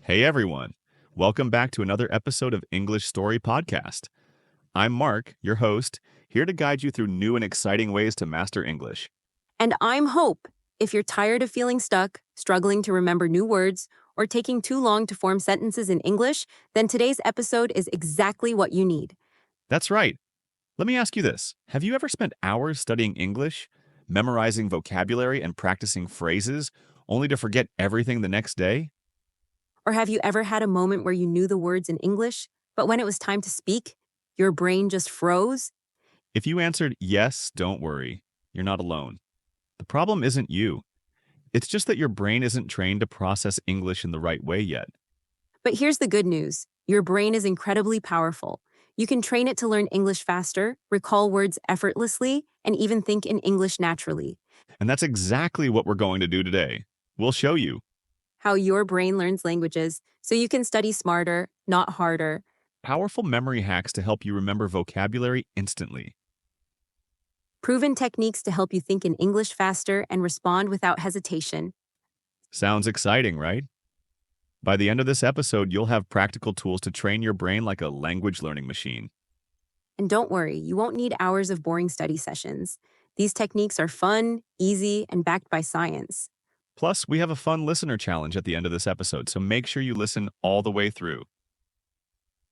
Hey everyone, welcome back to another episode of English Story Podcast. I'm Mark, your host, here to guide you through new and exciting ways to master English. And I'm Hope. If you're tired of feeling stuck, struggling to remember new words, or taking too long to form sentences in English, then today's episode is exactly what you need. That's right. Let me ask you this. Have you ever spent hours studying English, memorizing vocabulary and practicing phrases, only to forget everything the next day? Or have you ever had a moment where you knew the words in English, but when it was time to speak, your brain just froze? If you answered yes, don't worry. You're not alone. The problem isn't you. It's just that your brain isn't trained to process English in the right way yet. But here's the good news. Your brain is incredibly powerful. You can train it to learn English faster, recall words effortlessly, and even think in English naturally. And that's exactly what we're going to do today. We'll show you. How your brain learns languages so you can study smarter, not harder. Powerful memory hacks to help you remember vocabulary instantly. Proven techniques to help you think in English faster and respond without hesitation. Sounds exciting, right? By the end of this episode, you'll have practical tools to train your brain like a language learning machine. And don't worry, you won't need hours of boring study sessions. These techniques are fun, easy, and backed by science. Plus, we have a fun listener challenge at the end of this episode, so make sure you listen all the way through.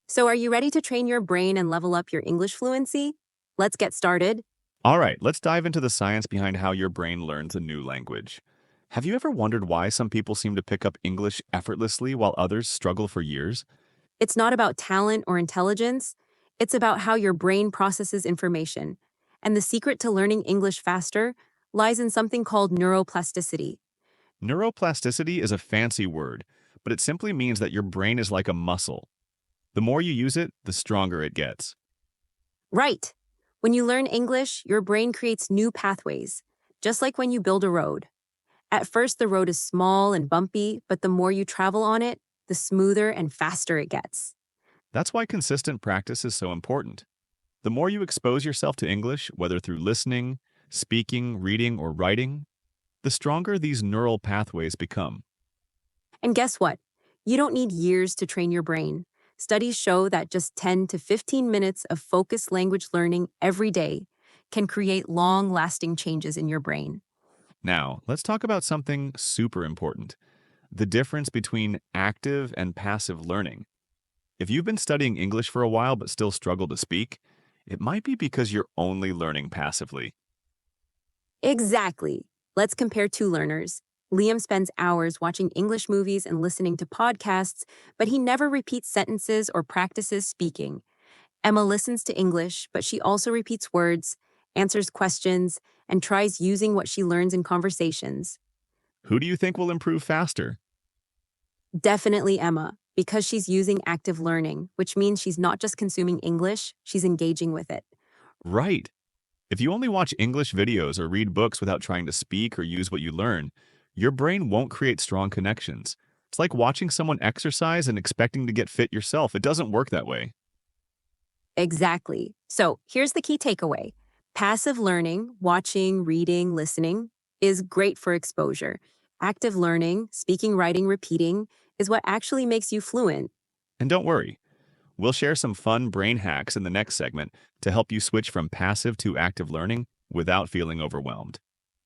So are you ready to train your brain and level up your English fluency? Let's get started. All right, let's dive into the science behind how your brain learns a new language. Have you ever wondered why some people seem to pick up English effortlessly while others struggle for years? It's not about talent or intelligence. It's about how your brain processes information. And the secret to learning English faster lies in something called neuroplasticity. Neuroplasticity is a fancy word, but it simply means that your brain is like a muscle. The more you use it, the stronger it gets. Right. When you learn English, your brain creates new pathways, just like when you build a road. At first, the road is small and bumpy, but the more you travel on it, the smoother and faster it gets. That's why consistent practice is so important. The more you expose yourself to English, whether through listening, speaking, reading, or writing, the stronger these neural pathways become. And guess what? You don't need years to train your brain. Studies show that just 10 to 15 minutes of focused language learning every day can create long-lasting changes in your brain. Now, let's talk about something super important: the difference between active and passive learning. If you've been studying English for a while but still struggle to speak, it might be because you're only learning passively. Exactly. Let's compare two learners. Liam spends hours watching English movies and listening to podcasts, but he never repeats sentences or practices speaking. Emma listens to English, but she also repeats words, answers questions, and tries using what she learns in conversations. Who do you think will improve faster? Definitely Emma, because she's using active learning, which means she's not just consuming English, she's engaging with it. Right. If you only watch English videos or read books without trying to speak or use what you learn, your brain won't create strong connections. It's like watching someone exercise and expecting to get fit yourself. It doesn't work that way. Exactly. So here's the key takeaway. Passive learning, watching, reading, listening, is great for exposure. Active learning, speaking, writing, repeating, is what actually makes you fluent. And don't worry, we'll share some fun brain hacks in the next segment to help you switch from passive to active learning without feeling overwhelmed.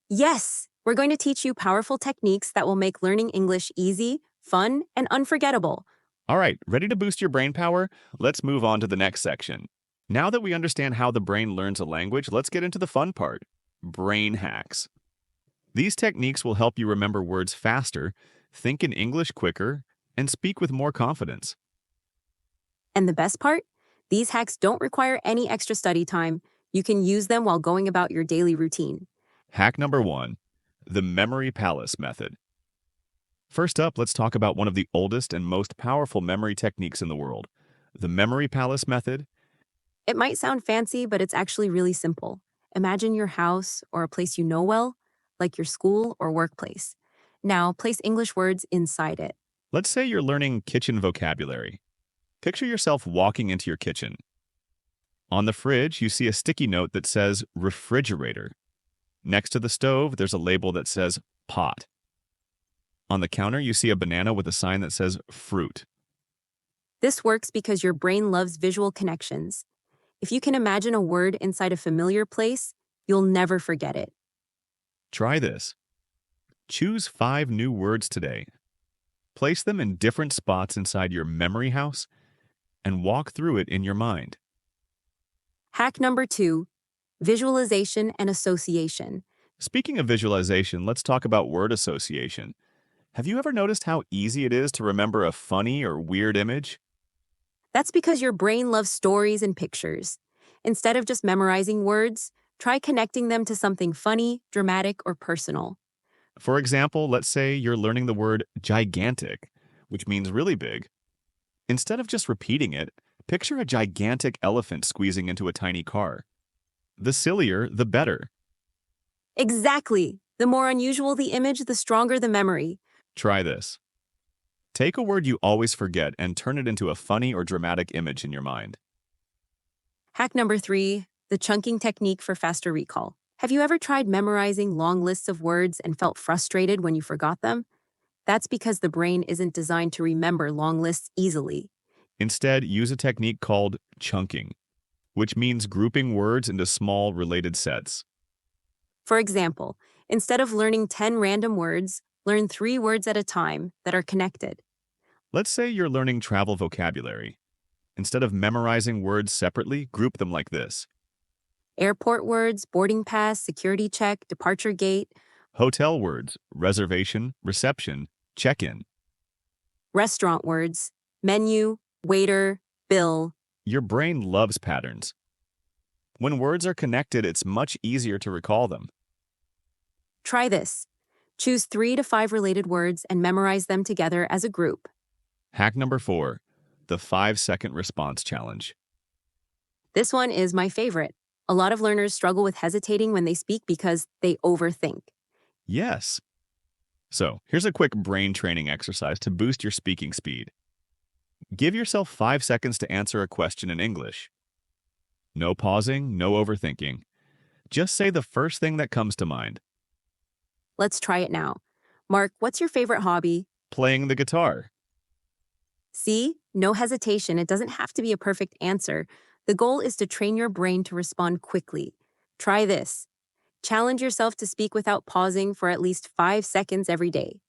Yes, we're going to teach you powerful techniques that will make learning English easy, fun, and unforgettable. All right, ready to boost your brain power? Let's move on to the next section. Now that we understand how the brain learns a language, let's get into the fun part: brain hacks. These techniques will help you remember words faster, think in English quicker, and speak with more confidence. And the best part? These hacks don't require any extra study time. You can use them while going about your daily routine. Hack number 1, the memory palace method. First up, let's talk about one of the oldest and most powerful memory techniques in the world, the memory palace method. It might sound fancy, but it's actually really simple. Imagine your house or a place you know well, like your school or workplace. Now, place English words inside it. Let's say you're learning kitchen vocabulary. Picture yourself walking into your kitchen. On the fridge, you see a sticky note that says refrigerator. Next to the stove, there's a label that says pot. On the counter, you see a banana with a sign that says fruit. This works because your brain loves visual connections. If you can imagine a word inside a familiar place, you'll never forget it. Try this. Choose 5 new words today. Place them in different spots inside your memory house and walk through it in your mind. Hack number 2, visualization and association. Speaking of visualization, let's talk about word association. Have you ever noticed how easy it is to remember a funny or weird image? That's because your brain loves stories and pictures. Instead of just memorizing words, try connecting them to something funny, dramatic, or personal. For example, let's say you're learning the word gigantic, which means really big. Instead of just repeating it, picture a gigantic elephant squeezing into a tiny car. The sillier, the better. Exactly. The more unusual the image, the stronger the memory. Try this. Take a word you always forget and turn it into a funny or dramatic image in your mind. Hack number 3, the chunking technique for faster recall. Have you ever tried memorizing long lists of words and felt frustrated when you forgot them? That's because the brain isn't designed to remember long lists easily. Instead, use a technique called chunking, which means grouping words into small related sets. For example, instead of learning 10 random words, learn 3 words at a time that are connected. Let's say you're learning travel vocabulary. Instead of memorizing words separately, group them like this. Airport words, boarding pass, security check, departure gate. Hotel words, reservation, reception, check-in. Restaurant words, menu, waiter, bill. Your brain loves patterns. When words are connected, it's much easier to recall them. Try this. Choose 3 to 5 related words and memorize them together as a group. Hack number 4, the 5-second response challenge. This one is my favorite. A lot of learners struggle with hesitating when they speak because they overthink. Yes. So, here's a quick brain training exercise to boost your speaking speed. Give yourself 5 seconds to answer a question in English. No pausing, no overthinking. Just say the first thing that comes to mind. Let's try it now. Mark, what's your favorite hobby? Playing the guitar. See? No hesitation. It doesn't have to be a perfect answer. The goal is to train your brain to respond quickly. Try this. Challenge yourself to speak without pausing for at least 5 seconds every day.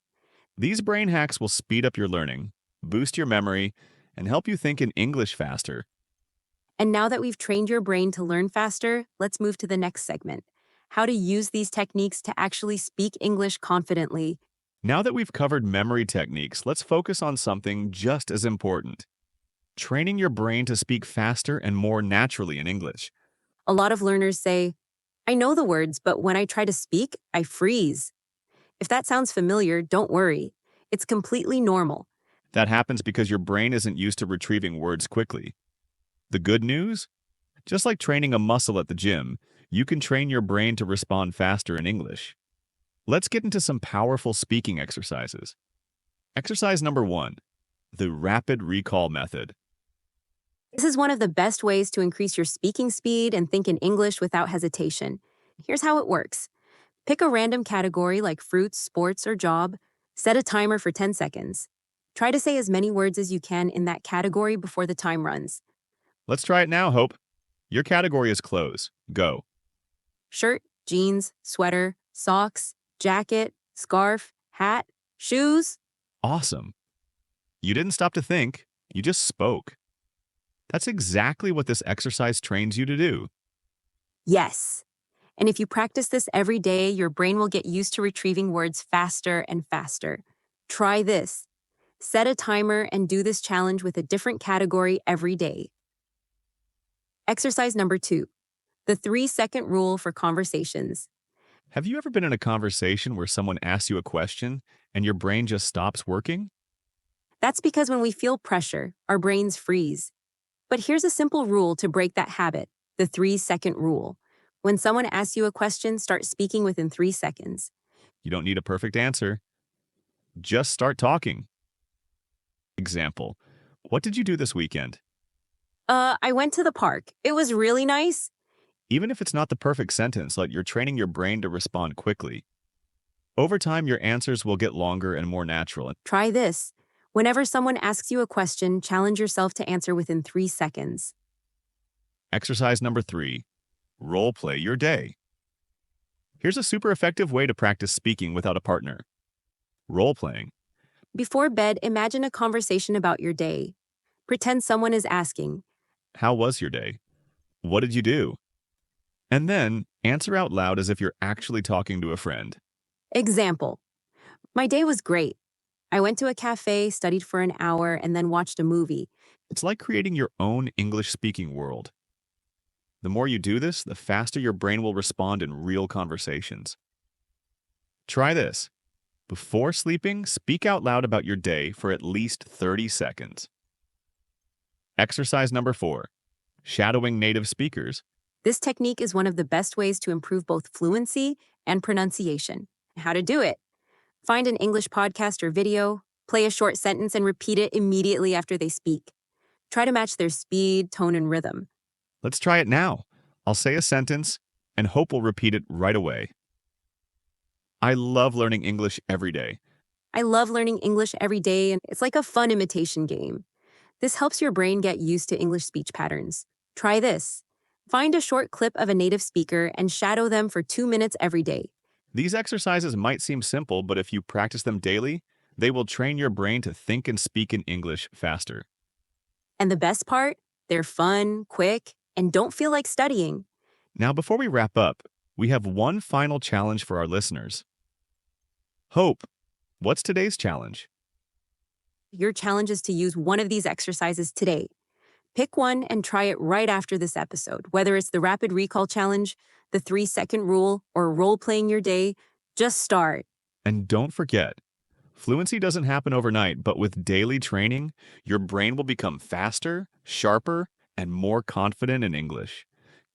These brain hacks will speed up your learning, boost your memory, and help you think in English faster. And now that we've trained your brain to learn faster, let's move to the next segment. How to use these techniques to actually speak English confidently. Now that we've covered memory techniques, let's focus on something just as important. Training your brain to speak faster and more naturally in English. A lot of learners say, I know the words, but when I try to speak, I freeze. If that sounds familiar, don't worry. It's completely normal. That happens because your brain isn't used to retrieving words quickly. The good news? Just like training a muscle at the gym, you can train your brain to respond faster in English. Let's get into some powerful speaking exercises. Exercise number 1, the rapid recall method. This is one of the best ways to increase your speaking speed and think in English without hesitation. Here's how it works. Pick a random category like fruits, sports, or job. Set a timer for 10 seconds. Try to say as many words as you can in that category before the time runs. Let's try it now, Hope. Your category is clothes. Go. Shirt, jeans, sweater, socks, jacket, scarf, hat, shoes. Awesome. You didn't stop to think, you just spoke. That's exactly what this exercise trains you to do. Yes. And if you practice this every day, your brain will get used to retrieving words faster and faster. Try this. Set a timer and do this challenge with a different category every day. Exercise number 2, the 3-second rule for conversations. Have you ever been in a conversation where someone asks you a question and your brain just stops working? That's because when we feel pressure, our brains freeze. But here's a simple rule to break that habit, the 3-second rule. When someone asks you a question, start speaking within 3 seconds. You don't need a perfect answer. Just start talking. Example, what did you do this weekend? I went to the park. It was really nice. Even if it's not the perfect sentence, like you're training your brain to respond quickly. Over time, your answers will get longer and more natural. Try this. Whenever someone asks you a question, challenge yourself to answer within 3 seconds. Exercise number 3, role play your day. Here's a super effective way to practice speaking without a partner. Role playing. Before bed, imagine a conversation about your day. Pretend someone is asking. How was your day? What did you do? And then answer out loud as if you're actually talking to a friend. Example. My day was great. I went to a cafe, studied for an hour, and then watched a movie. It's like creating your own English-speaking world. The more you do this, the faster your brain will respond in real conversations. Try this. Before sleeping, speak out loud about your day for at least 30 seconds. Exercise number 4, shadowing native speakers. This technique is one of the best ways to improve both fluency and pronunciation. How to do it? Find an English podcast or video, play a short sentence, and repeat it immediately after they speak. Try to match their speed, tone, and rhythm. Let's try it now. I'll say a sentence, and Hope will repeat it right away. I love learning English every day. I love learning English every day, and it's like a fun imitation game. This helps your brain get used to English speech patterns. Try this. Find a short clip of a native speaker and shadow them for 2 minutes every day. These exercises might seem simple, but if you practice them daily, they will train your brain to think and speak in English faster. And the best part? They're fun, quick, and don't feel like studying. Now, before we wrap up, we have one final challenge for our listeners. Hope, what's today's challenge? Your challenge is to use one of these exercises today. Pick one and try it right after this episode. Whether it's the rapid recall challenge, the 3-second rule, or role-playing your day, just start. And don't forget, fluency doesn't happen overnight, but with daily training, your brain will become faster, sharper, and more confident in English.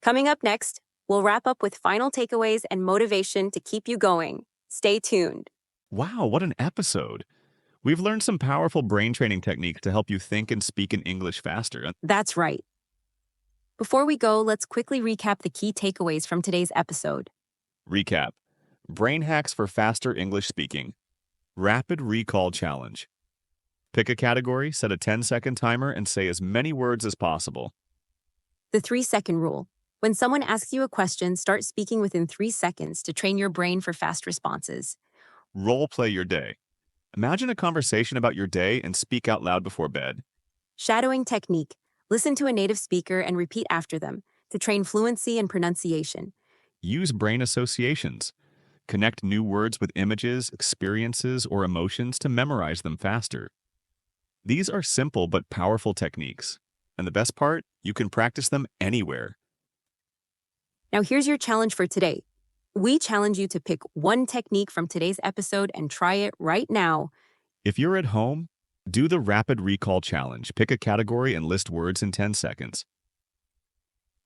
Coming up next, we'll wrap up with final takeaways and motivation to keep you going. Stay tuned. Wow, what an episode! We've learned some powerful brain training techniques to help you think and speak in English faster. That's right. Before we go, let's quickly recap the key takeaways from today's episode. Recap. Brain hacks for faster English speaking. Rapid recall challenge. Pick a category, set a 10-second timer, and say as many words as possible. The 3-second rule. When someone asks you a question, start speaking within 3 seconds to train your brain for fast responses. Role play your day. Imagine a conversation about your day and speak out loud before bed. Shadowing technique. Listen to a native speaker and repeat after them to train fluency and pronunciation. Use brain associations. Connect new words with images, experiences, or emotions to memorize them faster. These are simple but powerful techniques. And the best part, you can practice them anywhere. Now here's your challenge for today. We challenge you to pick one technique from today's episode and try it right now. If you're at home, do the rapid recall challenge. Pick a category and list words in 10 seconds.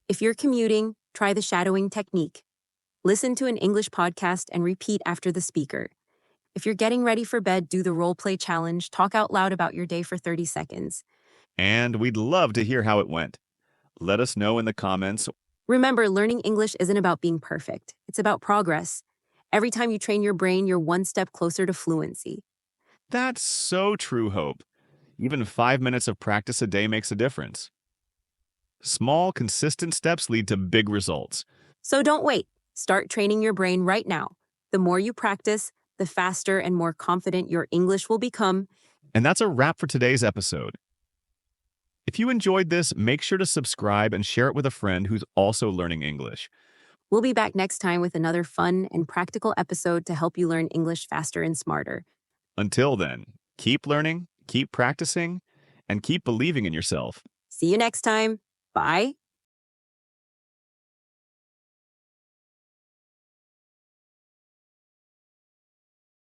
If you're commuting, try the shadowing technique. Listen to an English podcast and repeat after the speaker. If you're getting ready for bed, do the role play challenge. Talk out loud about your day for 30 seconds. And we'd love to hear how it went. Let us know in the comments. Remember, learning English isn't about being perfect. It's about progress. Every time you train your brain, you're one step closer to fluency. That's so true, Hope. Even 5 minutes of practice a day makes a difference. Small, consistent steps lead to big results. So don't wait. Start training your brain right now. The more you practice, the faster and more confident your English will become. And that's a wrap for today's episode. If you enjoyed this, make sure to subscribe and share it with a friend who's also learning English. We'll be back next time with another fun and practical episode to help you learn English faster and smarter. Until then, keep learning, keep practicing, and keep believing in yourself. See you next time. Bye.